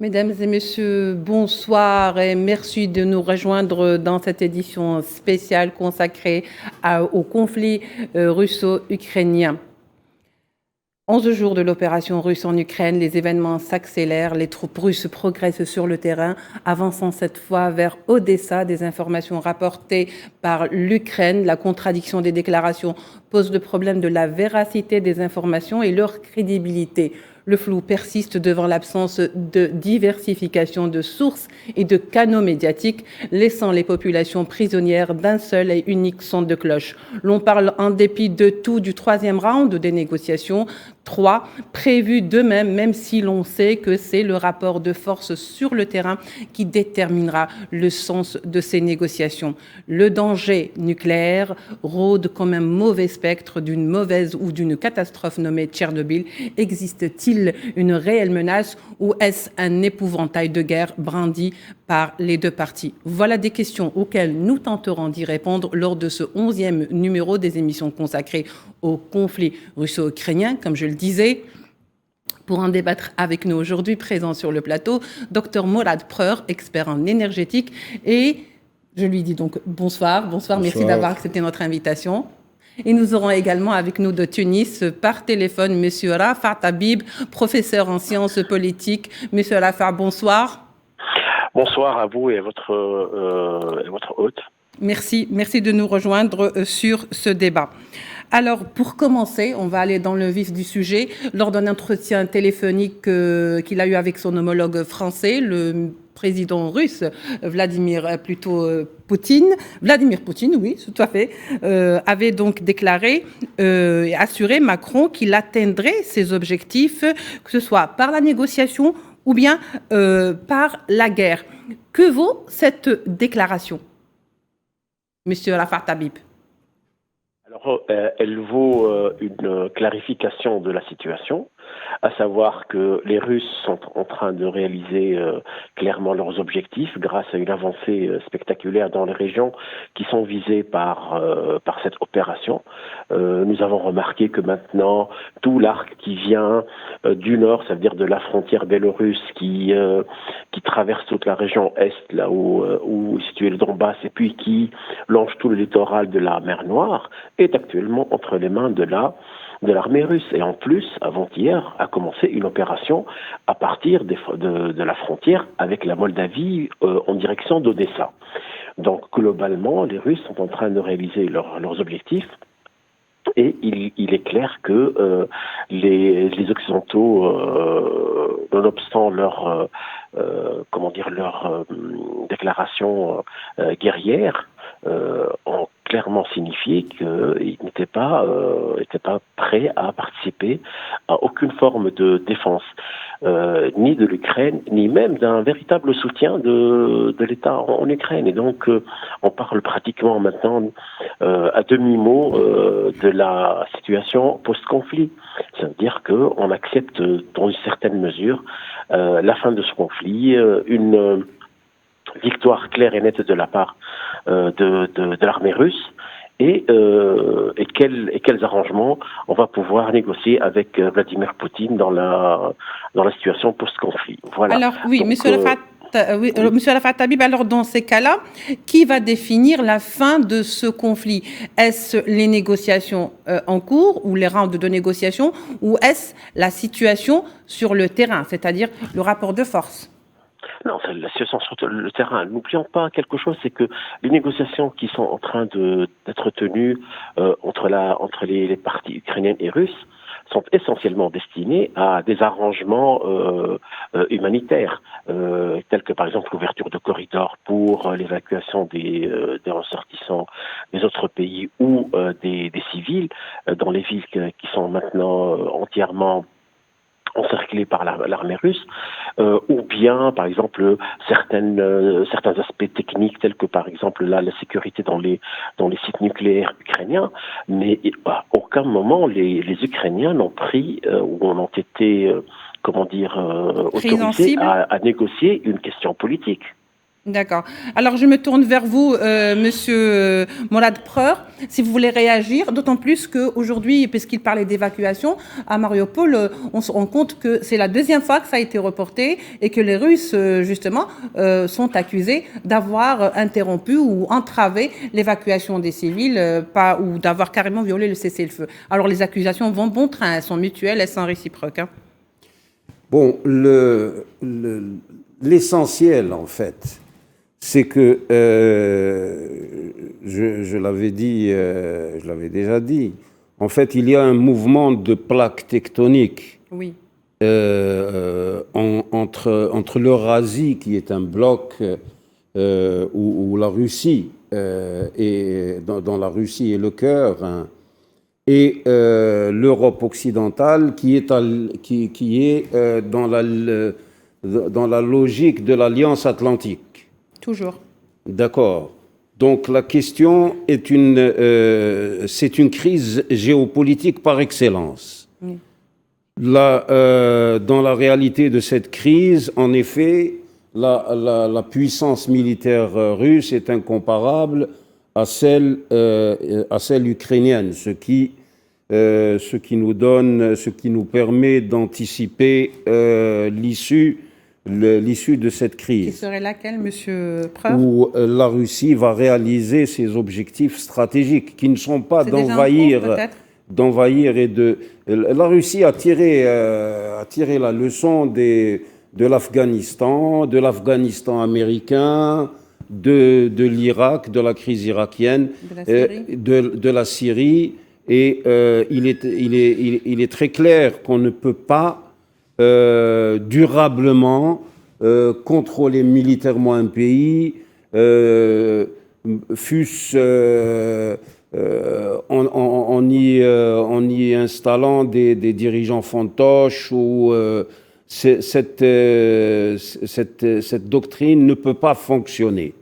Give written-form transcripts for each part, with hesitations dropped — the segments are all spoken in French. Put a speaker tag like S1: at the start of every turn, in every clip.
S1: Mesdames et messieurs, bonsoir et merci de nous rejoindre dans cette édition spéciale consacrée au conflit russo-ukrainien. 11 jours de l'opération russe en Ukraine, les événements s'accélèrent, les troupes russes progressent sur le terrain, avançant cette fois vers Odessa. Des informations rapportées par l'Ukraine. La contradiction des déclarations pose le problème de la véracité des informations et leur crédibilité. Le flou persiste devant l'absence de diversification de sources et de canaux médiatiques, laissant les populations prisonnières d'un seul et unique son de cloche. L'on parle en dépit de tout du troisième round des négociations, 3 prévus d'eux-mêmes, même si l'on sait que c'est le rapport de force sur le terrain qui déterminera le sens de ces négociations. Le danger nucléaire rôde comme un mauvais spectre d'une mauvaise ou d'une catastrophe nommée Tchernobyl. Existe-t-il une réelle menace ou est-ce un épouvantail de guerre brandi par les deux parties? Voilà des questions auxquelles nous tenterons d'y répondre lors de ce 11e numéro des émissions consacrées au conflit russo-ukrainien, comme je le disais. Pour en débattre avec nous aujourd'hui, présent sur le plateau, Dr Morad Preur, expert en énergétique. Et je lui dis donc bonsoir. Bonsoir. Merci d'avoir accepté notre invitation. Et nous aurons également avec nous de Tunis, par téléphone, M. Rafah Tabib, professeur en sciences politiques. M. Rafah, bonsoir.
S2: Bonsoir à vous et votre hôte.
S1: Merci de nous rejoindre sur ce débat. Alors, pour commencer, on va aller dans le vif du sujet. Lors d'un entretien téléphonique qu'il a eu avec son homologue français, le président russe, Vladimir Poutine, oui, tout à fait, avait donc déclaré et assuré Macron qu'il atteindrait ses objectifs, que ce soit par la négociation ou bien par la guerre. Que vaut cette déclaration, Monsieur Rafah Tabib?
S2: Alors, elle vaut une clarification de la situation, à savoir que les Russes sont en train de réaliser clairement leurs objectifs grâce à une avancée spectaculaire dans les régions qui sont visées par cette opération. Nous avons remarqué que maintenant, tout l'arc qui vient du nord, ça veut dire de la frontière biélorusse qui traverse toute la région est, là où est situé le Donbass, et puis qui longe tout le littoral de la mer Noire, est actuellement entre les mains de l'armée russe. Et en plus, avant-hier, a commencé une opération à partir de la frontière avec la Moldavie en direction d'Odessa. Donc, globalement, les Russes sont en train de réaliser leurs objectifs. Et il est clair que les Occidentaux, nonobstant leur déclaration guerrière, ont clairement signifié qu'ils n'étaient pas prêts à participer à aucune forme de défense, ni de l'Ukraine, ni même d'un véritable soutien de l'État en Ukraine. Et donc, on parle pratiquement maintenant à demi-mot de la situation post-conflit. Ça veut dire qu'on accepte dans une certaine mesure la fin de ce conflit, une victoire claire et nette de la part de l'armée russe, et quels arrangements on va pouvoir négocier avec Vladimir Poutine dans la situation post-conflit. Voilà.
S1: Alors oui, Monsieur Rafah Tabib, alors dans ces cas-là, qui va définir la fin de ce conflit? Est-ce les négociations en cours ou les rounds de négociations, ou est-ce la situation sur le terrain, c'est-à-dire le rapport de force?
S2: Non, c'est la situation sur le terrain. N'oublions pas quelque chose, c'est que les négociations qui sont en train d'être tenues entre les parties ukrainiennes et russes sont essentiellement destinées à des arrangements humanitaires, tels que par exemple l'ouverture de corridors pour l'évacuation des ressortissants des autres pays ou des civils dans les villes qui sont maintenant entièrement encerclés par l'armée russe, ou bien, par exemple, certains aspects techniques, tels que, par exemple, la sécurité dans les sites nucléaires ukrainiens. Mais à aucun moment, les Ukrainiens n'ont pris ou n'ont été, autorisés à négocier une question politique.
S1: D'accord. Alors, je me tourne vers vous, monsieur Morad Preur, si vous voulez réagir, d'autant plus qu'aujourd'hui, puisqu'il parlait d'évacuation, à Mariupol, on se rend compte que c'est la deuxième fois que ça a été reporté et que les Russes, justement, sont accusés d'avoir interrompu ou entravé l'évacuation des civils, ou d'avoir carrément violé le cessez-le-feu. Alors, les accusations vont bon train, elles sont mutuelles, elles sont réciproques. Hein.
S3: Bon, l'essentiel, en fait, c'est que, je l'avais dit, je l'avais déjà dit, en fait, il y a un mouvement de plaques tectoniques
S1: Oui.
S3: entre l'Eurasie, qui est un bloc où la Russie, dans la Russie est le cœur, hein, et l'Europe occidentale, qui est dans la logique de l'Alliance atlantique.
S1: Toujours.
S3: D'accord. Donc la question est c'est une crise géopolitique par excellence.
S1: Oui.
S3: Dans la réalité de cette crise, en effet, la puissance militaire russe est incomparable à celle ukrainienne, ce qui nous permet d'anticiper l'issue de cette crise. Qui
S1: serait laquelle, monsieur Preur?
S3: Où la Russie va réaliser ses objectifs stratégiques, qui ne sont pas d'envahir et de... La Russie a tiré la leçon de l'Afghanistan américain, de l'Irak, de la crise irakienne, de la Syrie. Et il est très clair qu'on ne peut pas durablement contrôler militairement un pays, fût-ce en y installant des dirigeants fantoches, ou cette doctrine ne peut pas fonctionner.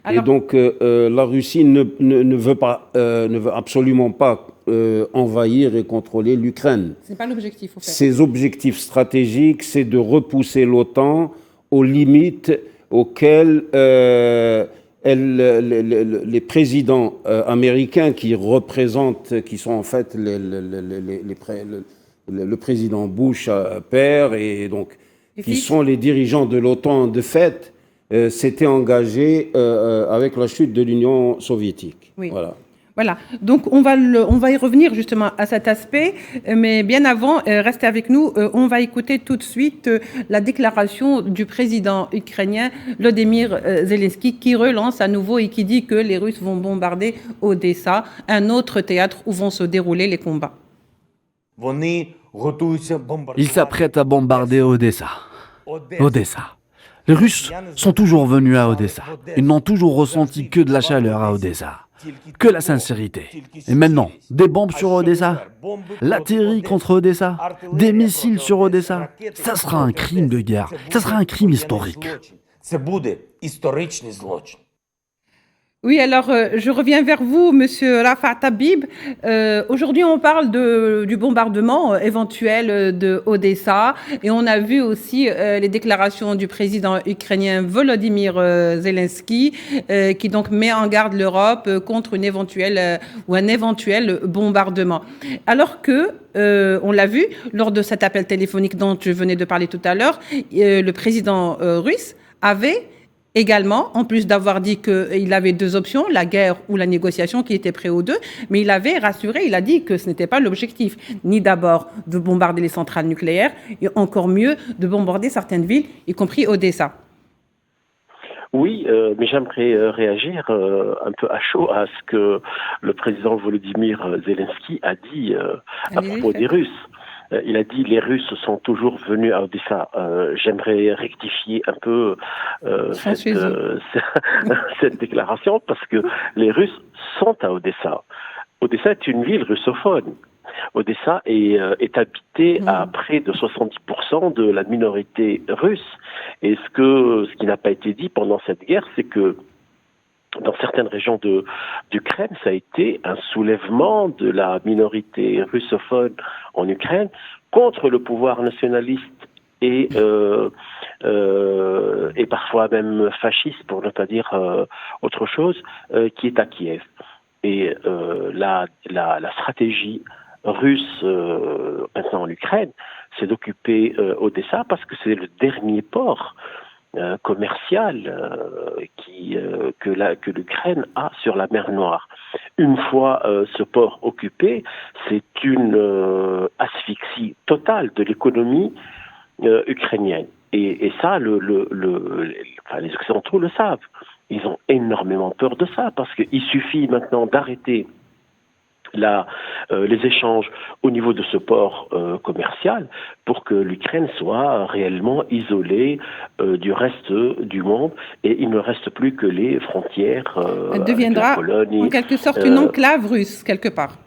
S3: Alors, et donc la Russie ne veut absolument pas envahir et contrôler l'Ukraine.
S1: Ce n'est pas l'objectif, au fait.
S3: Ses objectifs stratégiques, c'est de repousser l'OTAN aux limites auxquelles les présidents américains qui sont en fait le président Bush père, et donc qui sont les dirigeants de l'OTAN de fait, s'étaient engagés avec la chute de l'Union soviétique.
S1: Oui. Voilà, donc on va y revenir justement à cet aspect, mais bien avant, restez avec nous, on va écouter tout de suite la déclaration du président ukrainien Volodymyr Zelensky, qui relance à nouveau et qui dit que les Russes vont bombarder Odessa, un autre théâtre où vont se dérouler les combats.
S4: Ils s'apprêtent à bombarder Odessa. Odessa. Les Russes sont toujours venus à Odessa. Ils n'ont toujours ressenti que de la chaleur à Odessa. Que la sincérité. Et maintenant, des bombes sur Odessa, l'artillerie contre Odessa, des missiles sur Odessa, ça sera un crime de guerre, ça sera un crime historique.
S1: Oui, alors je reviens vers vous, monsieur Rafah Tabib. Aujourd'hui, on parle du bombardement éventuel de Odessa, et on a vu aussi les déclarations du président ukrainien Volodymyr Zelensky, qui donc met en garde l'Europe contre un éventuel bombardement. Alors que, on l'a vu lors de cet appel téléphonique dont je venais de parler tout à l'heure, le président russe avait également, en plus d'avoir dit qu'il avait deux options, la guerre ou la négociation, qui était prêt aux deux, mais il avait rassuré, il a dit que ce n'était pas l'objectif, ni d'abord de bombarder les centrales nucléaires, et encore mieux de bombarder certaines villes, y compris Odessa.
S2: Oui, mais j'aimerais réagir un peu à chaud à ce que le président Volodymyr Zelensky a dit à propos des Russes. Il a dit les Russes sont toujours venus à Odessa. J'aimerais rectifier un peu cette déclaration, parce que les Russes sont à Odessa. Odessa est une ville russophone. Odessa est habitée à près de 70% de la minorité russe. Et ce qui n'a pas été dit pendant cette guerre, c'est que dans certaines régions d'Ukraine, ça a été un soulèvement de la minorité russophone en Ukraine contre le pouvoir nationaliste et parfois même fasciste, pour ne pas dire autre chose, qui est à Kiev. Et la stratégie russe maintenant en Ukraine, c'est d'occuper Odessa parce que c'est le dernier port commercial que l'Ukraine a sur la mer Noire. Une fois ce port occupé, c'est une asphyxie totale de l'économie ukrainienne. Et ça, les Occidentaux le savent. Ils ont énormément peur de ça parce qu'il suffit maintenant d'arrêter les échanges au niveau de ce port commercial pour que l'Ukraine soit réellement isolée du reste du monde et il ne reste plus que les frontières
S1: Elle deviendra
S2: avec la Pologne,
S1: en quelque sorte une enclave russe quelque part.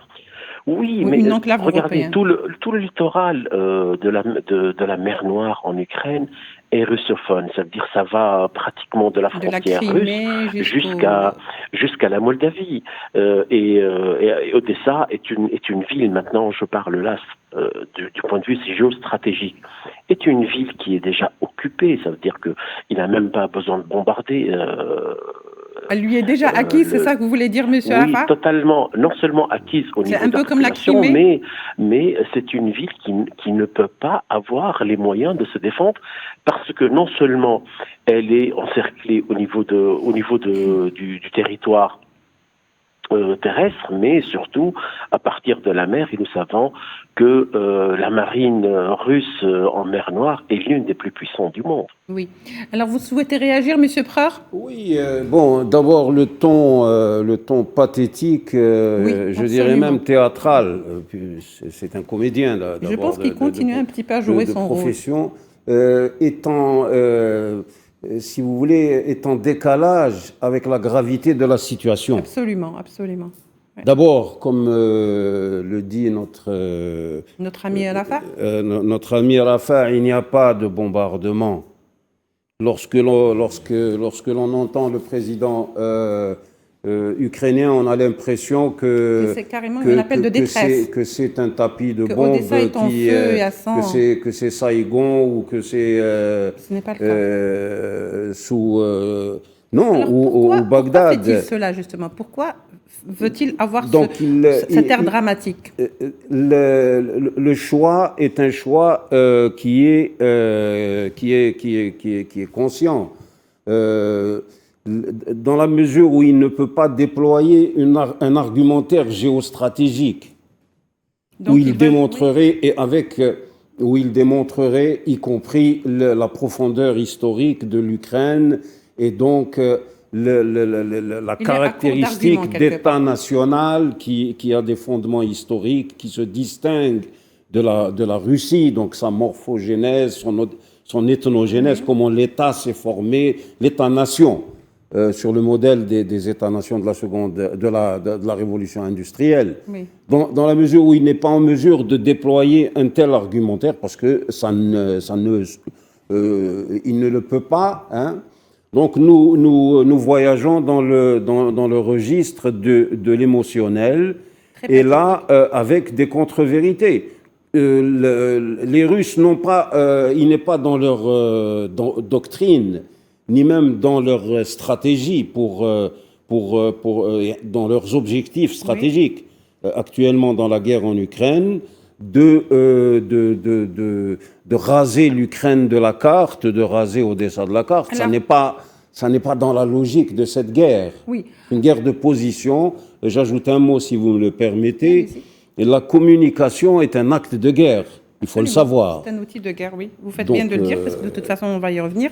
S2: Oui,
S1: Ou
S2: mais
S1: une enclave
S2: regardez,
S1: européenne.
S2: tout le littoral de la mer Noire en Ukraine est russophone. Ça veut dire ça va pratiquement de la
S1: De la
S2: frontière
S1: Crimée
S2: russe jusqu'à la Moldavie. Et Odessa est une ville, maintenant je parle là du point de vue géostratégique, est une ville qui est déjà occupée. Ça veut dire qu'il n'a même pas besoin de bombarder.
S1: Elle lui est déjà acquise, c'est ça que vous voulez dire, monsieur
S2: Oui,
S1: Arafat?
S2: totalement. Non seulement acquise au niveau
S1: C'est un
S2: de la
S1: peu comme la
S2: population,
S1: Crimée.
S2: mais c'est une ville qui ne peut pas avoir les moyens de se défendre parce que non seulement elle est encerclée au niveau du territoire terrestre, mais surtout à partir de la mer. Et nous savons que la marine russe en mer Noire est l'une des plus puissantes du monde.
S1: Oui. Alors, vous souhaitez réagir, monsieur Preur?
S3: Oui, bon, d'abord le ton pathétique,
S1: Oui,
S3: je dirais
S1: absolument.
S3: même théâtral. Puis c'est un comédien d'abord.
S1: Je pense qu'il continue un petit peu à jouer
S3: de
S1: son rôle.
S3: profession, si vous voulez, est en décalage avec la gravité de la situation.
S1: Absolument, absolument. Ouais.
S3: D'abord, comme le dit notre
S1: ami Arafat,
S3: il n'y a pas de bombardement. Lorsque l'on entend le président ukrainien, on a l'impression que
S1: c'est carrément un appel de détresse.
S3: Que c'est un tapis de
S1: que
S3: bombes
S1: Odessa est en feu et à sang.
S3: que c'est Saigon ou que c'est
S1: Ce n'est pas le cas.
S3: Non,
S1: alors,
S3: ou Bagdad.
S1: Pourquoi fait-il cela justement? Pourquoi veut-il avoir cet air dramatique?
S3: Le choix est un choix qui est conscient. Dans la mesure où il ne peut pas déployer un argumentaire géostratégique, où il démontrerait, y compris la profondeur historique de l'Ukraine, et donc la caractéristique d'État national qui a des fondements historiques, qui se distingue de la Russie, donc sa morphogénèse, son ethnogénèse, comment l'État s'est formé, l'État-nation, sur le modèle des États-nations de la révolution industrielle.
S1: Oui.
S3: Dans la mesure où il n'est pas en mesure de déployer un tel argumentaire, parce que il ne le peut pas, hein. Donc nous voyageons dans le registre de l'émotionnel, et là avec des contre-vérités. Les Russes n'ont pas, il n'est pas dans leur doctrine, ni même dans leur stratégie dans leurs objectifs stratégiques, actuellement dans la guerre en Ukraine, de raser l'Ukraine de la carte, de raser Odessa de la carte. Alors, ça n'est pas dans la logique de cette guerre.
S1: Oui.
S3: Une guerre de position. J'ajoute un mot, si vous me le permettez. Et la communication est un acte de guerre. Il faut le savoir.
S1: C'est un outil de guerre, oui. Vous faites bien de le dire, parce que de toute façon, on va y revenir.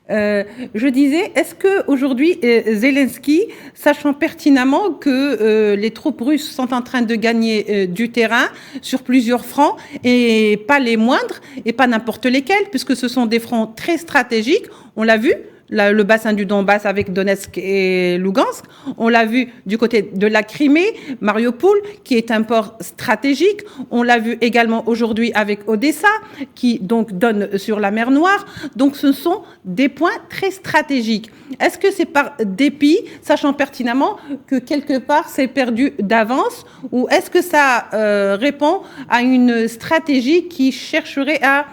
S1: Je disais, est-ce qu'aujourd'hui, Zelensky, sachant pertinemment que les troupes russes sont en train de gagner du terrain sur plusieurs fronts, et pas les moindres, et pas n'importe lesquels, puisque ce sont des fronts très stratégiques, on l'a vu, le bassin du Donbass avec Donetsk et Lugansk. On l'a vu du côté de la Crimée, Mariupol, qui est un port stratégique. On l'a vu également aujourd'hui avec Odessa, qui donc donne sur la mer Noire. Donc ce sont des points très stratégiques. Est-ce que c'est par dépit, sachant pertinemment que quelque part c'est perdu d'avance, ou est-ce que ça répond à une stratégie qui chercherait à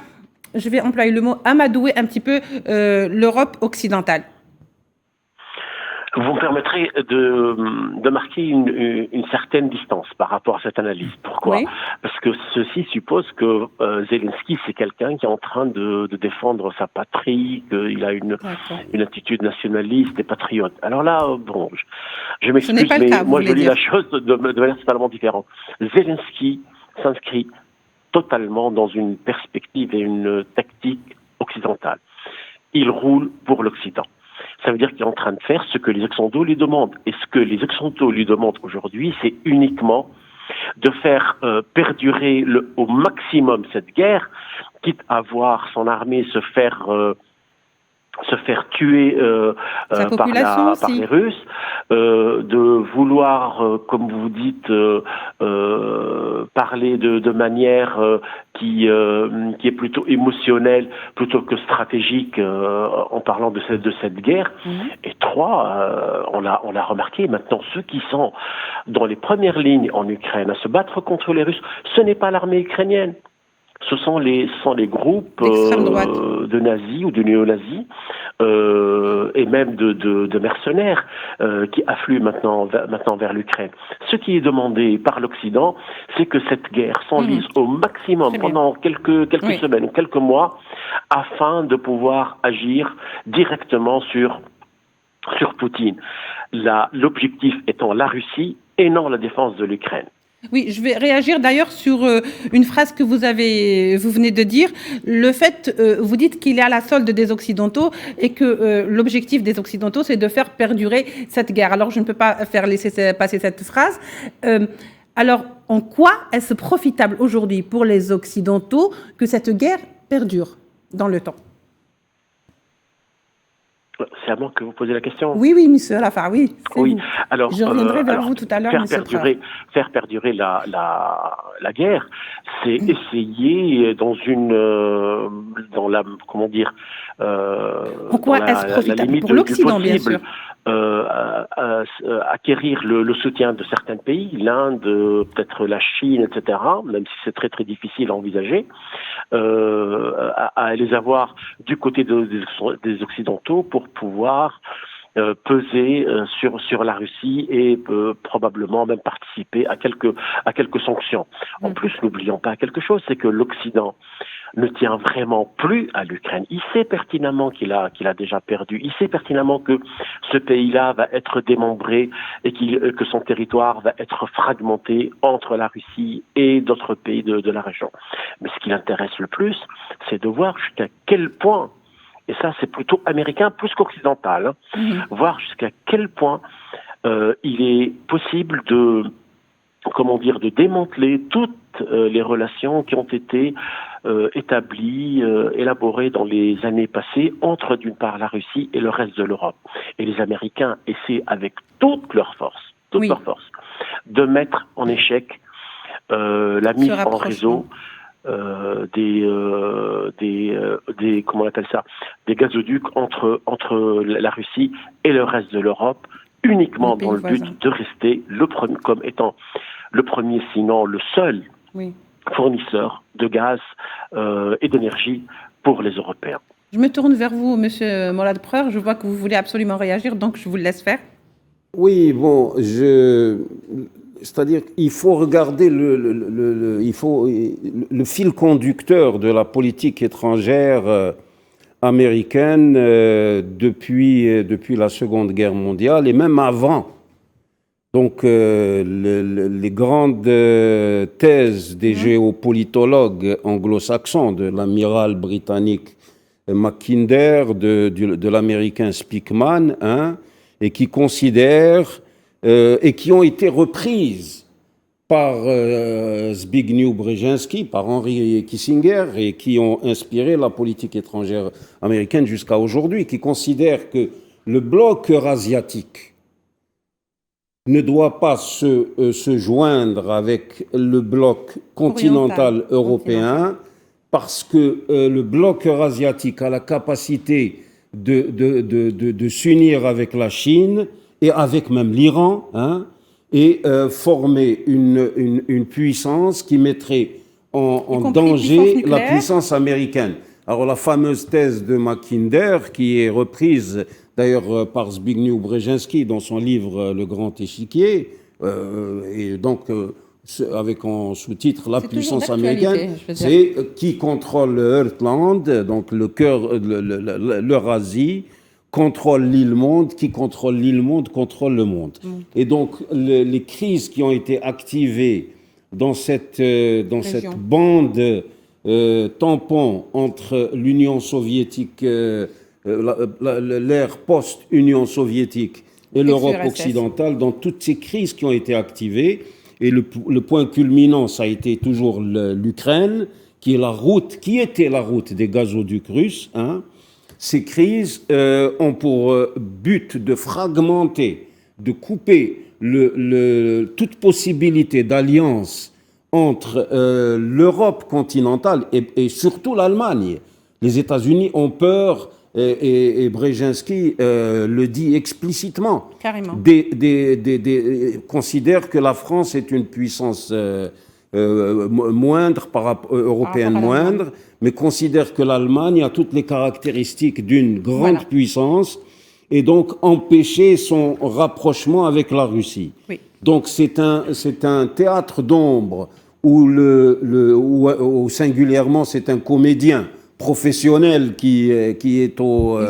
S1: je vais employer le mot, amadouer un petit peu l'Europe occidentale?
S2: Vous me permettrez de marquer une certaine distance par rapport à cette analyse. Pourquoi?
S1: Oui.
S2: Parce que ceci suppose que Zelensky, c'est quelqu'un qui est en train de défendre sa patrie, qu'il a une attitude nationaliste et patriote. Alors là, bon, je m'excuse, mais moi je lis la chose de manière totalement différente. Zelensky s'inscrit totalement dans une perspective et une tactique occidentale. Il roule pour l'Occident. Ça veut dire qu'il est en train de faire ce que les Occidentaux lui demandent. Et ce que les Occidentaux lui demandent aujourd'hui, c'est uniquement de faire perdurer au maximum cette guerre, quitte à voir son armée se faire tuer par les Russes, de vouloir, comme vous dites, parler de manière qui est plutôt émotionnelle plutôt que stratégique en parlant de cette guerre. Et trois, on l'a remarqué, maintenant ceux qui sont dans les premières lignes en Ukraine à se battre contre les Russes, ce n'est pas l'armée ukrainienne. Ce sont les groupes de nazis ou de néo-nazis et même de mercenaires qui affluent maintenant vers l'Ukraine. Ce qui est demandé par l'Occident, c'est que cette guerre s'enlise au maximum pendant quelques semaines ou quelques mois afin de pouvoir agir directement sur Poutine. L'objectif étant la Russie et non la défense de l'Ukraine.
S1: Oui, je vais réagir d'ailleurs sur une phrase que vous venez de dire. Le fait, vous dites qu'il est à la solde des Occidentaux et que l'objectif des Occidentaux, c'est de faire perdurer cette guerre. Alors, je ne peux pas laisser passer cette phrase. Alors, en quoi est-ce profitable aujourd'hui pour les Occidentaux que cette guerre perdure dans le temps?
S2: C'est à moi que vous posez la question.
S1: Oui, monsieur Alafar, oui.
S2: Oui. Alors,
S1: je reviendrai vers vous tout à l'heure, monsieur.
S2: Faire perdurer la guerre, c'est essayer dans la comment dire,
S1: en quoi est-ce profitable pour l'Occident, bien sûr,
S2: acquérir le soutien de certains pays, l'Inde, peut-être la Chine, etc., même si c'est très très difficile à envisager, à les avoir du côté des Occidentaux pour pouvoir peser sur la Russie et probablement même participer à quelques sanctions. En plus, n'oublions pas quelque chose, c'est que l'Occident ne tient vraiment plus à l'Ukraine. Il sait pertinemment qu'il a déjà perdu. Il sait pertinemment que ce pays-là va être démembré et que son territoire va être fragmenté entre la Russie et d'autres pays de la région. Mais ce qui l'intéresse le plus, c'est de voir jusqu'à quel point, et ça c'est plutôt américain plus qu'occidental, voir jusqu'à quel point il est possible de démanteler toutes les relations qui ont été établies, élaborées dans les années passées entre d'une part la Russie et le reste de l'Europe. Et les Américains essaient avec toute leur force, de mettre en échec la mise en réseau des comment on appelle ça, des gazoducs entre la Russie et le reste de l'Europe, uniquement dans le but de rester comme étant le premier, sinon le seul fournisseur de gaz et d'énergie pour les Européens.
S1: Je me tourne vers vous, monsieur Mourad Preur. Je vois que vous voulez absolument réagir, donc je vous le laisse faire.
S3: Oui, bon, c'est-à-dire qu'il faut regarder le fil conducteur de la politique étrangère américaine depuis la Seconde Guerre mondiale et même avant. Donc, les grandes thèses des géopolitologues anglo-saxons, de l'amiral britannique Mackinder, de l'américain Speakman, et qui considèrent et qui ont été reprises par Zbigniew Brzezinski, par Henry Kissinger, et qui ont inspiré la politique étrangère américaine jusqu'à aujourd'hui, qui considèrent que le bloc eurasiatique ne doit pas se joindre avec le bloc continental européen, parce que le bloc eurasiatique a la capacité de s'unir avec la Chine et avec même l'Iran, et former une puissance qui mettrait en danger la puissance américaine. Alors la fameuse thèse de Mackinder, qui est reprise d'ailleurs par Zbigniew Brzezinski dans son livre Le Grand Échiquier, et donc avec en sous-titre La puissance américaine, c'est qui contrôle le Heartland, donc le cœur, l'Eurasie, contrôle l'île monde, qui contrôle l'île monde, contrôle le monde. Et donc les crises qui ont été activées dans cette bande tampon entre l'Union soviétique, l'ère post-Union soviétique et l'Europe occidentale, dans toutes ces crises qui ont été activées. Et le point culminant, ça a été toujours l'Ukraine, qui était la route des gazoducs russes. Ces crises ont pour but de fragmenter, de couper toute possibilité d'alliance entre l'Europe continentale et surtout l'Allemagne. Les États-Unis ont peur, et Brzezinski le dit explicitement.
S1: Carrément.
S3: Considère que la France est une puissance moindre, européenne moindre, mais considère que l'Allemagne a toutes les caractéristiques d'une grande puissance et donc empêcher son rapprochement avec la Russie. Oui. Donc c'est un théâtre d'ombre où singulièrement c'est un comédien professionnel qui est au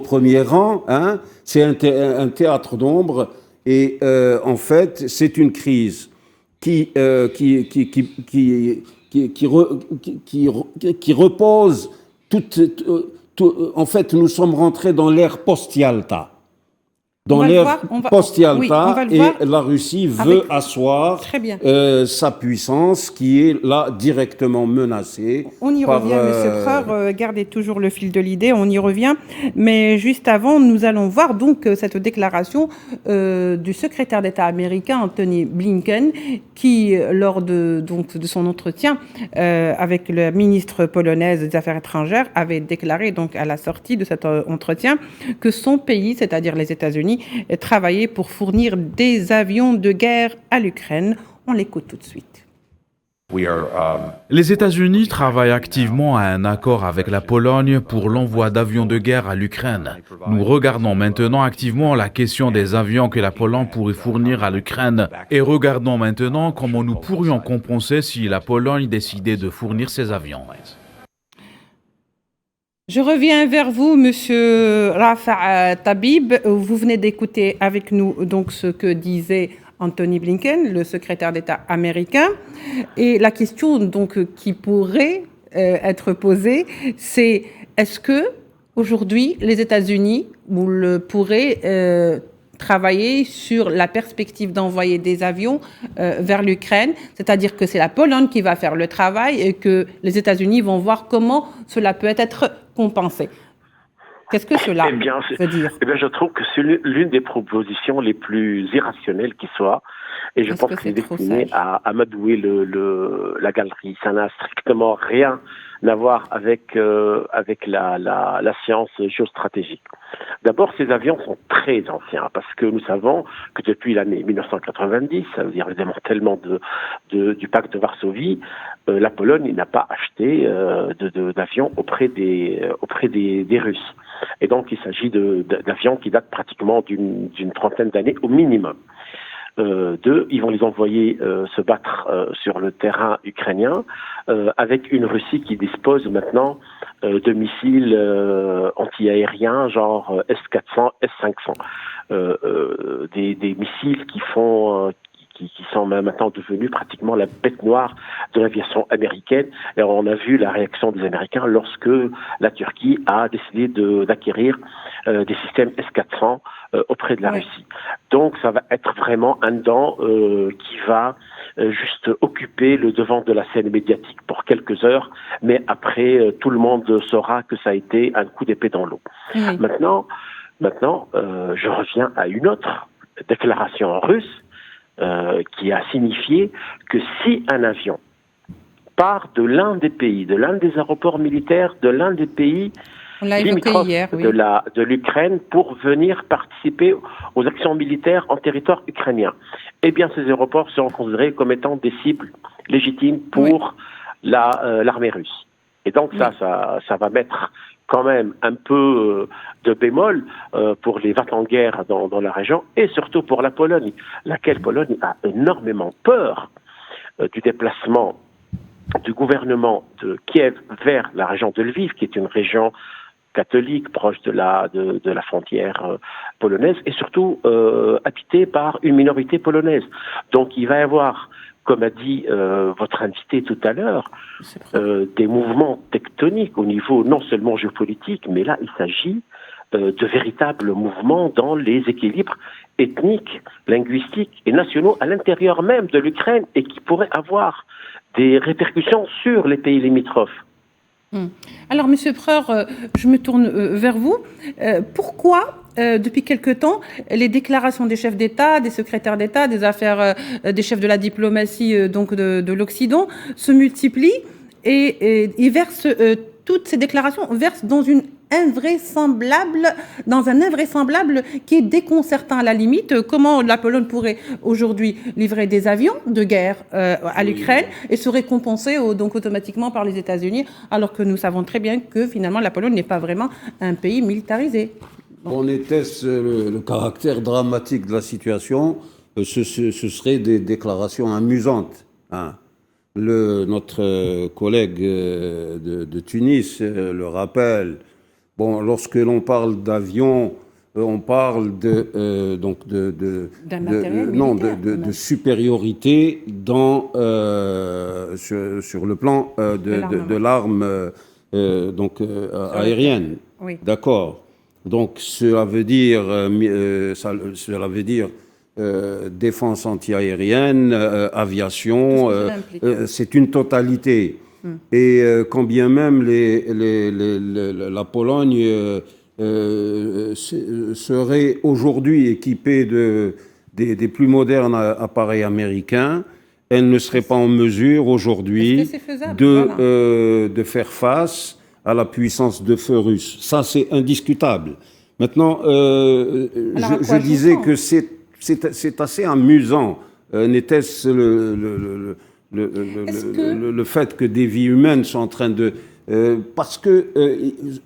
S3: premier rang. C'est un théâtre d'ombre et en fait c'est une crise qui repose en fait nous sommes rentrés dans l'ère post-Yalta. Dans l'ère post-Yalta, la Russie veut asseoir sa puissance qui est là directement menacée.
S5: On y revient, M. Kreur, gardez toujours le fil de l'idée, on y revient. Mais juste avant, nous allons voir donc cette déclaration du secrétaire d'État américain, Anthony Blinken, qui, lors de son entretien avec la ministre polonaise des Affaires étrangères, avait déclaré donc à la sortie de cet entretien que son pays, c'est-à-dire les États-Unis, travailler pour fournir des avions de guerre à l'Ukraine. On l'écoute tout de suite.
S6: Les États-Unis travaillent activement à un accord avec la Pologne pour l'envoi d'avions de guerre à l'Ukraine. Nous regardons maintenant activement la question des avions que la Pologne pourrait fournir à l'Ukraine et regardons maintenant comment nous pourrions compenser si la Pologne décidait de fournir ces avions.
S5: Je reviens vers vous, Monsieur Rafa Tabib. Vous venez d'écouter avec nous donc ce que disait Anthony Blinken, le secrétaire d'État américain. Et la question donc qui pourrait être posée, c'est est-ce que aujourd'hui les États-Unis pourraient travailler sur la perspective d'envoyer des avions vers l'Ukraine, c'est-à-dire que c'est la Pologne qui va faire le travail et que les États-Unis vont voir comment cela peut être compensé. Qu'est-ce que cela veut dire ?
S2: Je trouve que c'est l'une des propositions les plus irrationnelles qui soit, et je pense que c'est destiné à amadouer la galerie. Ça n'a strictement rien à voir avec la science géostratégique. D'abord, ces avions sont très anciens, parce que nous savons que depuis l'année 1990, ça veut dire le démantèlement du pacte de Varsovie, la Pologne n'a pas acheté d'avions auprès des Russes. Et donc, il s'agit d'avions qui datent pratiquement d'une trentaine d'années au minimum. Ils vont les envoyer se battre sur le terrain ukrainien avec une Russie qui dispose maintenant de missiles anti-aériens genre S-400, S-500. Des missiles qui sont maintenant devenus pratiquement la bête noire de l'aviation américaine. Et on a vu la réaction des Américains lorsque la Turquie a décidé d'acquérir des systèmes S-400 auprès de la Russie. Donc ça va être vraiment un dent qui va juste occuper le devant de la scène médiatique pour quelques heures, mais après tout le monde saura que ça a été un coup d'épée dans l'eau. Oui. Maintenant, je reviens à une autre déclaration russe qui a signifié que si un avion part de l'un des pays, de l'un des aéroports militaires, de l'un des pays limitrophes de l'Ukraine pour venir participer aux actions militaires en territoire ukrainien, eh bien ces aéroports seront considérés comme étant des cibles légitimes pour l'armée russe. Et donc ça va mettre quand même un peu de bémol pour les va-t-en-guerre dans la région, et surtout pour la Pologne, laquelle Pologne a énormément peur du déplacement du gouvernement de Kiev vers la région de Lviv, qui est une région catholique proche de la frontière polonaise, et surtout habitée par une minorité polonaise. Donc il va y avoir, comme a dit votre invité tout à l'heure, des mouvements tectoniques au niveau non seulement géopolitique, mais là il s'agit de véritables mouvements dans les équilibres ethniques, linguistiques et nationaux à l'intérieur même de l'Ukraine, et qui pourraient avoir des répercussions sur les pays limitrophes.
S5: Alors, Monsieur Preur, je me tourne vers vous. Pourquoi, depuis quelque temps, les déclarations des chefs d'État, des secrétaires d'État, des affaires, des chefs de la diplomatie donc de l'Occident se multiplient et versent toutes ces déclarations versent dans un invraisemblable qui est déconcertant à la limite. Comment la Pologne pourrait aujourd'hui livrer des avions de guerre à l'Ukraine et se récompenser donc automatiquement par les États-Unis, alors que nous savons très bien que finalement la Pologne n'est pas vraiment un pays militarisé.
S3: On était le caractère dramatique de la situation, ce serait des déclarations amusantes. Hein. Notre collègue de Tunis le rappelle. Bon, lorsque l'on parle d'avion, on parle de supériorité sur le plan de l'arme aérienne.
S5: Oui.
S3: D'accord. Donc cela veut dire défense antiaérienne, aviation, c'est une totalité. Et quand bien même la Pologne serait aujourd'hui équipée des plus modernes appareils américains, elle ne serait pas en mesure aujourd'hui de faire face à la puissance de feu russe. Ça, c'est indiscutable. Maintenant, je disais que c'est assez amusant. N'était-ce le fait que des vies humaines sont en train de... parce que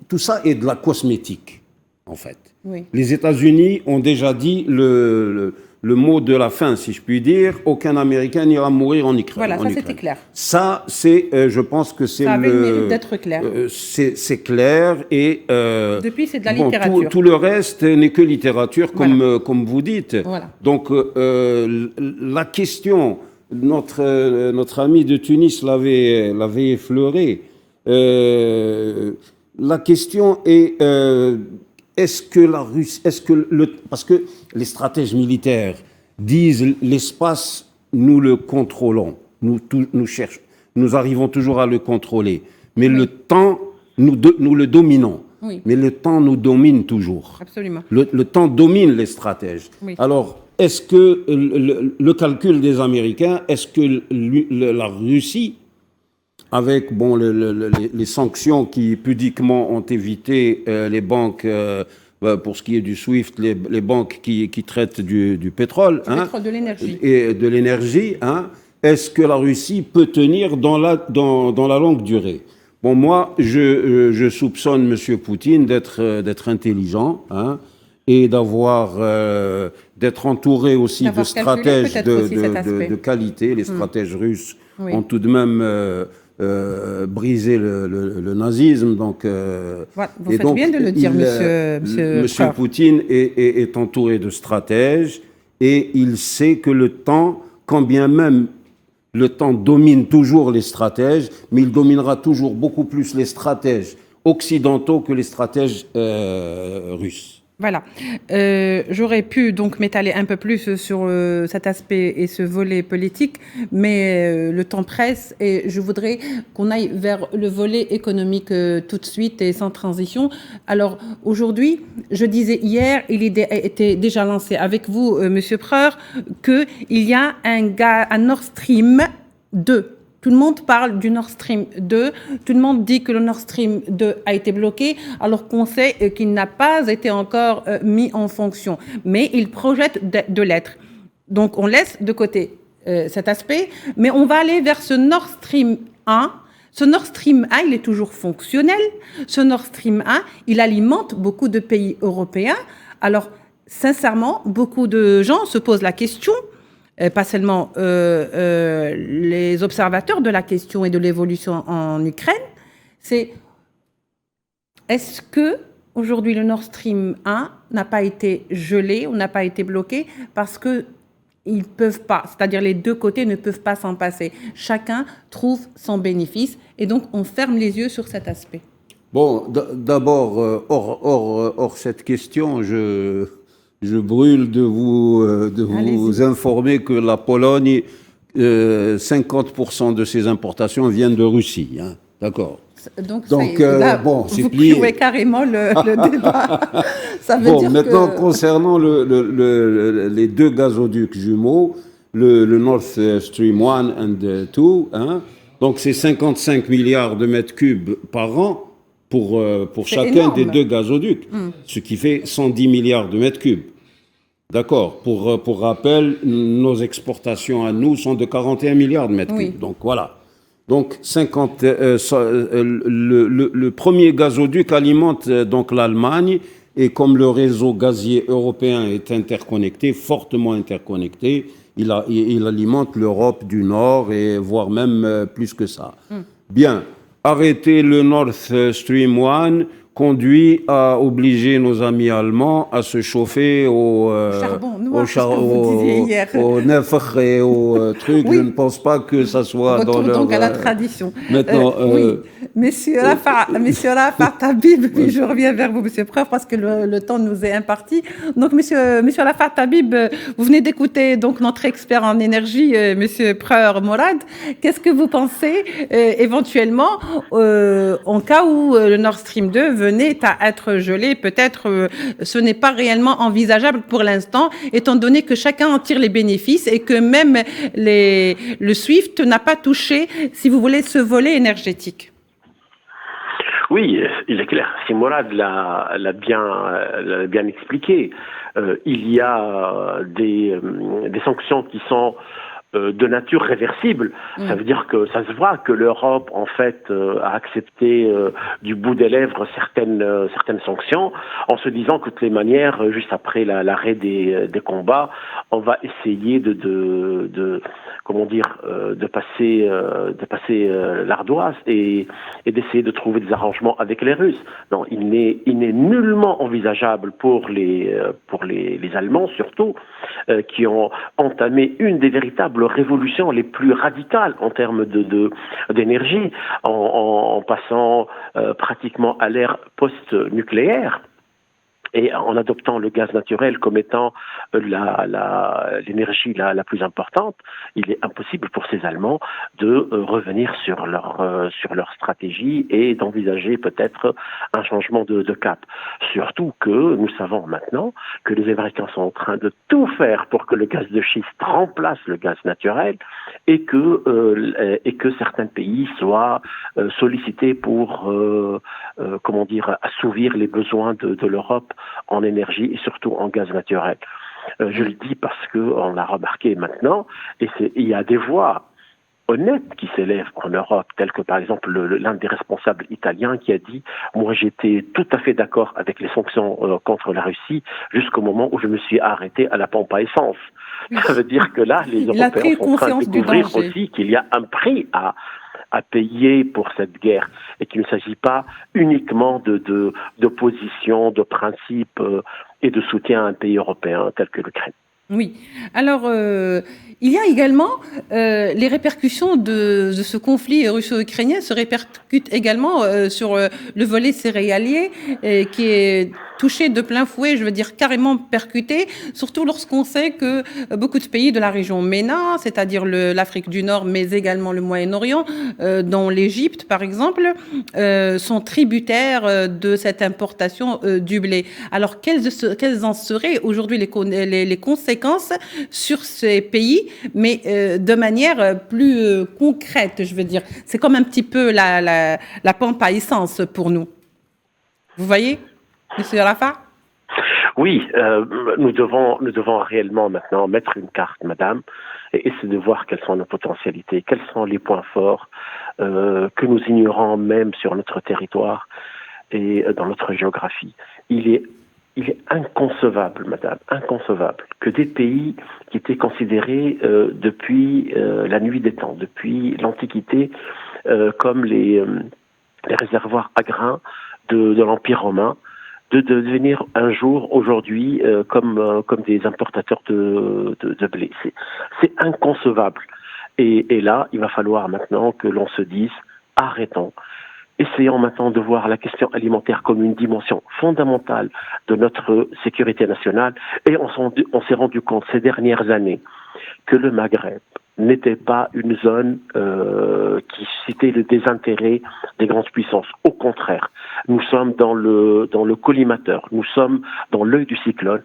S3: tout ça est de la cosmétique, en fait.
S5: Oui.
S3: Les États-Unis ont déjà dit le mot de la fin, si je puis dire. Aucun Américain n'ira mourir en Ukraine.
S5: Voilà, ça c'était clair.
S3: Ça, je pense que c'est
S5: ça avait le mérite d'être clair.
S3: C'est clair et...
S5: depuis, c'est de la littérature.
S3: Tout le reste n'est que littérature, comme vous dites.
S5: Voilà.
S3: Donc, la question... Notre ami de Tunis l'avait effleuré. La question est est-ce que la Russie, parce que les stratèges militaires disent l'espace, nous le contrôlons, nous cherchons, nous arrivons toujours à le contrôler, mais le temps, nous le dominons.
S5: Oui.
S3: Mais le temps nous domine toujours.
S5: Absolument.
S3: Le temps domine les stratèges.
S5: Oui.
S3: Alors, est-ce que le calcul des Américains, est-ce que la Russie, avec les sanctions qui pudiquement ont évité les banques, pour ce qui est du SWIFT, les banques qui traitent du pétrole,
S5: de l'énergie.
S3: Et de l'énergie, est-ce que la Russie peut tenir dans la longue durée? Bon, moi, je soupçonne M. Poutine d'être intelligent, et d'être entouré aussi de stratèges de qualité. Les stratèges russes ont tout de même brisé le nazisme. Donc,
S5: vous faites bien de le dire, monsieur
S3: Poutine est entouré de stratèges, et il sait que le temps, quand bien même le temps domine toujours les stratèges, mais il dominera toujours beaucoup plus les stratèges occidentaux que les stratèges russes.
S5: Voilà. J'aurais pu donc m'étaler un peu plus sur cet aspect et ce volet politique, mais le temps presse et je voudrais qu'on aille vers le volet économique tout de suite et sans transition. Alors aujourd'hui, je disais hier, il était déjà lancé avec vous, Monsieur Preur, qu'il y a un Nord Stream 2. Tout le monde parle du Nord Stream 2. Tout le monde dit que le Nord Stream 2 a été bloqué, alors qu'on sait qu'il n'a pas été encore mis en fonction. Mais il projette de l'être. Donc, on laisse de côté cet aspect, mais on va aller vers ce Nord Stream 1, Ce Nord Stream 1, il est toujours fonctionnel. Ce Nord Stream 1, il alimente beaucoup de pays européens. Alors, sincèrement, beaucoup de gens se posent la question, pas seulement les observateurs de la question et de l'évolution en Ukraine, c'est est-ce que aujourd'hui le Nord Stream 1 n'a pas été gelé ou n'a pas été bloqué parce que ils peuvent pas, c'est-à-dire les deux côtés ne peuvent pas s'en passer. Chacun trouve son bénéfice et donc on ferme les yeux sur cet aspect.
S3: Bon, d'abord, hors cette question, je brûle de vous informer que la Pologne, 50% de ses importations viennent de Russie. Hein, d'accord.
S5: Donc là,
S3: bon, c'est
S5: vous
S3: plié.
S5: clouez carrément le débat. Ça veut dire
S3: maintenant,
S5: que...
S3: concernant les deux gazoducs jumeaux, le Nord Stream 1 et 2, hein, donc c'est 55 milliards de mètres cubes par an pour chacun des deux gazoducs, ce qui fait 110 milliards de mètres cubes. D'accord. Pour rappel, nos exportations à nous sont de 41 milliards de mètres cubes. Donc voilà. Donc, le premier gazoduc alimente donc l'Allemagne et comme le réseau gazier européen est interconnecté, fortement interconnecté, il alimente l'Europe du Nord et voire même plus que ça. Bien, arrêter le Nord Stream 1 conduit à obliger nos amis allemands à se chauffer au
S5: charbon noir,
S3: au nefach et au truc. Oui. Je ne pense pas que ça soit
S5: retour
S3: dans leur...
S5: donc à la tradition.
S3: Maintenant,
S5: oui. Monsieur Rafat Habib, puis je reviens vers vous, Monsieur Preur, parce que le temps nous est imparti. Donc, Monsieur Rafat Habib, vous venez d'écouter donc notre expert en énergie, Monsieur Preur Morad. Qu'est-ce que vous pensez éventuellement en cas où le Nord Stream 2 venait à être gelé? Peut-être ce n'est pas réellement envisageable pour l'instant, étant donné que chacun en tire les bénéfices et que même le SWIFT n'a pas touché, si vous voulez, ce volet énergétique.
S2: Oui, il est clair. Si Morad l'a bien expliqué, il y a des sanctions qui sont de nature réversible. Ça veut dire que ça se voit que l'Europe, en fait, a accepté du bout des lèvres certaines sanctions, en se disant que de toutes les manières, juste après l'arrêt des combats, on va essayer de passer l'ardoise et d'essayer de trouver des arrangements avec les Russes. Non, il n'est nullement envisageable pour les Allemands, surtout, qui ont entamé une des véritables révolutions les plus radicales en termes d'énergie, en passant pratiquement à l'ère post-nucléaire. Et en adoptant le gaz naturel comme étant l'énergie la plus importante, il est impossible pour ces Allemands de revenir sur leur stratégie et d'envisager peut-être un changement de cap. Surtout que nous savons maintenant que les Américains sont en train de tout faire pour que le gaz de schiste remplace le gaz naturel et que certains pays soient sollicités pour assouvir les besoins de l'Europe en énergie et surtout en gaz naturel. Je le dis parce qu'on l'a remarqué maintenant, et il y a des voix honnêtes qui s'élèvent en Europe, telles que par exemple l'un des responsables italiens qui a dit « Moi j'étais tout à fait d'accord avec les sanctions contre la Russie jusqu'au moment où je me suis arrêté à la pompe à essence ». Ça veut dire que là, les Européens sont en train de découvrir aussi qu'il y a un prix à payer pour cette guerre et qu'il ne s'agit pas uniquement d'opposition, de principe et de soutien à un pays européen tel que l'Ukraine.
S5: Oui. Alors, il y a également les répercussions de ce conflit russo-ukrainien se répercutent également sur le volet céréalier qui est touché de plein fouet, je veux dire carrément percuté, surtout lorsqu'on sait que beaucoup de pays de la région MENA, c'est-à-dire l'Afrique du Nord, mais également le Moyen-Orient, dont l'Égypte par exemple, sont tributaires de cette importation du blé. Alors, quelles en seraient aujourd'hui les conséquences sur ces pays, mais de manière plus concrète, je veux dire. C'est comme un petit peu la pompe à essence pour nous. Vous voyez, Monsieur Rafat ?
S2: Oui, nous devons réellement maintenant mettre une carte, madame, et essayer de voir quelles sont nos potentialités, quels sont les points forts que nous ignorons même sur notre territoire et dans notre géographie. Il est inconcevable, madame, inconcevable, que des pays qui étaient considérés depuis la nuit des temps, depuis l'Antiquité, comme les réservoirs à grains de l'Empire romain, de devenir un jour, aujourd'hui, comme des importateurs de blé. C'est inconcevable. Et là, il va falloir maintenant que l'on se dise, arrêtons. Essayons maintenant de voir la question alimentaire comme une dimension fondamentale de notre sécurité nationale. Et on s'est rendu compte ces dernières années que le Maghreb n'était pas une zone qui suscitait le désintérêt des grandes puissances. Au contraire, nous sommes dans le collimateur, nous sommes dans l'œil du cyclone.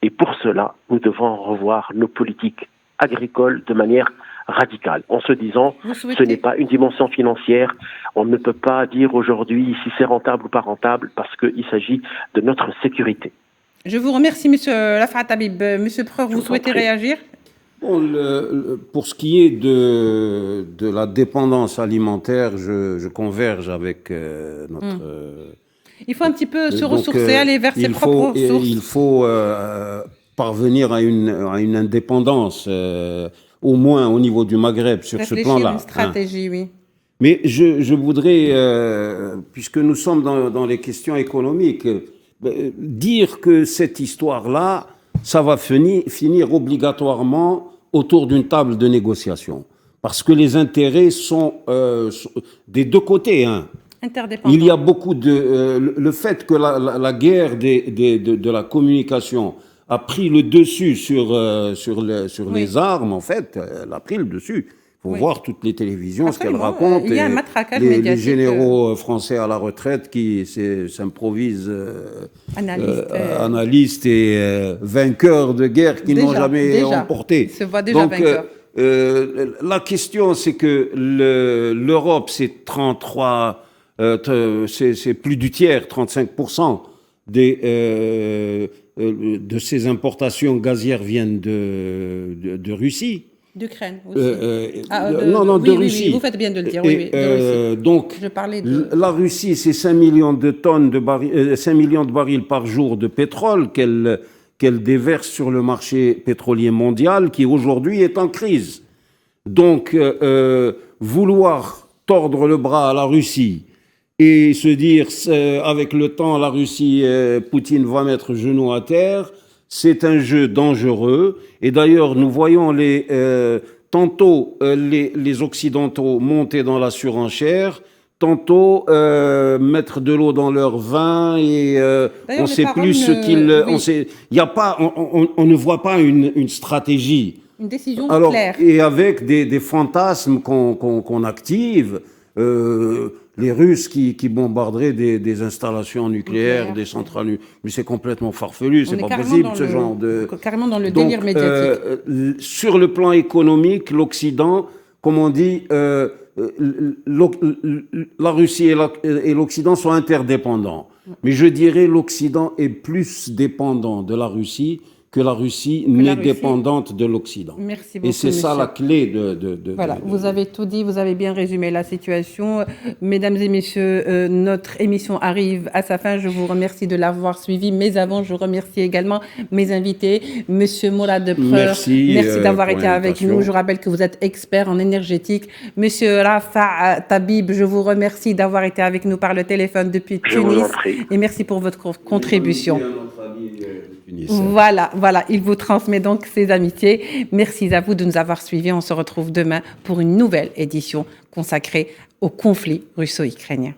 S2: Et pour cela, nous devons revoir nos politiques agricoles de manière radicale, en se disant ce n'est pas une dimension financière, on ne peut pas dire aujourd'hui si c'est rentable ou pas rentable, parce qu'il s'agit de notre sécurité.
S5: Je vous remercie, Monsieur Rafaa Tabib. Monsieur Preur, vous souhaitez réagir?
S3: Bon, pour ce qui est de la dépendance alimentaire, je converge avec notre...
S5: Il faut un petit peu se ressourcer, aller vers ses propres ressources.
S3: Il faut parvenir à une indépendance, au moins au niveau du Maghreb, sur ce plan-là.
S5: Une stratégie, oui.
S3: Mais je voudrais, puisque nous sommes dans les questions économiques, dire que cette histoire-là, ça va finir obligatoirement autour d'une table de négociation. Parce que les intérêts sont des deux côtés. Il y a beaucoup de... le fait que la guerre de la communication a pris le dessus sur les armes, en fait, elle a pris le dessus. Il faut voir toutes les télévisions, ce qu'elles racontent.
S5: Il y a un matraquage
S3: les
S5: médiatique.
S3: Généraux français à la retraite qui s'improvisent analystes et vainqueurs de guerre qui n'ont jamais emporté.
S5: Ils se voient déjà vainqueurs.
S3: La question, c'est que l'Europe, c'est 33, c'est plus du tiers, 35% de ces importations gazières viennent de Russie.
S5: D'Ukraine aussi.
S3: De Russie.
S5: Oui, vous faites bien de le dire. Oui, de Russie.
S3: Donc, la Russie, c'est 5 millions de tonnes 5 millions de barils par jour de pétrole qu'elle déverse sur le marché pétrolier mondial, qui aujourd'hui est en crise. Donc, vouloir tordre le bras à la Russie et se dire, avec le temps, la Russie, Poutine va mettre genou à terre, c'est un jeu dangereux. Et d'ailleurs, nous voyons tantôt les Occidentaux monter dans la surenchère, tantôt mettre de l'eau dans leur vin, et on ne sait plus ce qu'ils... On ne voit pas une stratégie.
S5: Une décision
S3: claire. Et avec des fantasmes qu'on active, les Russes qui bombarderaient des installations nucléaires, des centrales nucléaires. Mais c'est complètement farfelu, c'est pas possible ce genre de...
S5: Carrément dans le délire médiatique.
S3: Sur le plan économique, l'Occident, comme on dit, la Russie et l'Occident sont interdépendants. Mais je dirais l'Occident est plus dépendant de la Russie que la Russie n'est dépendante de l'Occident.
S5: Merci beaucoup.
S3: Et c'est ça la clé
S5: Voilà, vous avez tout dit, vous avez bien résumé la situation. Mesdames et messieurs, notre émission arrive à sa fin. Je vous remercie de l'avoir suivi. Mais avant, je remercie également mes invités. Monsieur Mourad Preur, merci d'avoir été avec nous. Je rappelle que vous êtes expert en énergétique. Monsieur Rafaa Tabib, je vous remercie d'avoir été avec nous par le téléphone depuis Tunis. Et merci pour votre contribution. Voilà, il vous transmet donc ses amitiés. Merci à vous de nous avoir suivis. On se retrouve demain pour une nouvelle édition consacrée au conflit russo-ukrainien.